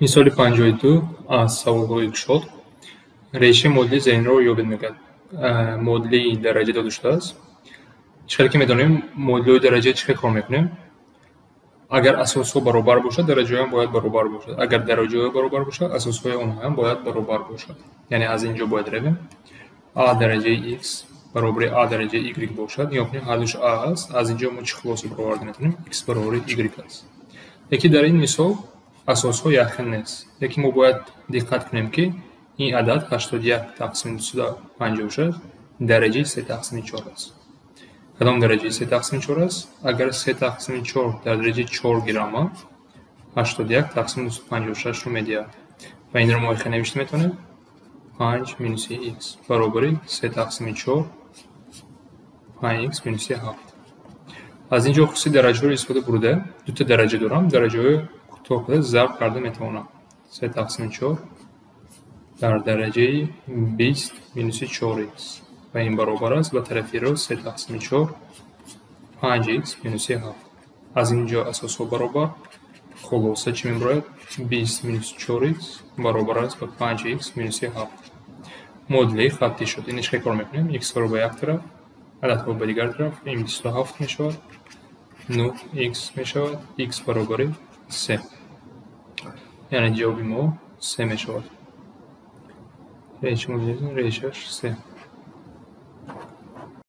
Misoli 52 از سوالهای شد. ریشه مدلی زین رو یابد میکرد. مدلی درجه داده شده است. چقدر که میدونیم مدلی درجه چه کار میکنیم؟ اگر اساسها برابر باشد درجه هم باید برابر باشد. اگر درجه برابر باشد اساسهای اونها هم باید برابر باشد. یعنی از اینجا باید رویم a درجه x برابر a درجه y باشد. یا کنیم هر دوش a هست. از اینجا ما چه خلاصه برآورده میکنیم؟ x برابر y است. یکی در این مثال اساسها یقین نیست. یکی ما باید دقت کنیم که این عدد 81 تقسیم 256 درجه 3 تقسیم 4 است. کدام درجه 3 تقسیم 4 است؟ اگر 3 تقسیم 4 در درجه 4 گرم 81 تقسیم 256 رو میدهد و این رو ما نوشته میتونیم 5 مینوس x برابر 3 تقسیم 4 5x مینوس 7. از اینجا خصوصی درجه رو استفاده بوده. دو تا درجه دارم. درجه کوتاه ضرب کرده میتونم 3 تقسیم 4 در درجه 20 مینوس 4x و این برابر است با طرفی رو 3 تقسیم 4 5x مینوس 7. از اینجا اساس ها برابر خلاصه چی میبراید 20 مینوس 4x برابر است با 5x مینوس 7. مدلی خطی شد. اینش که کار میکنیم x رو به یک طرف عدد ها به دیگر طرف این 27 میشود 9x میشود x برابر 3 یعنی جواب ما 3 میشود. ریشه 3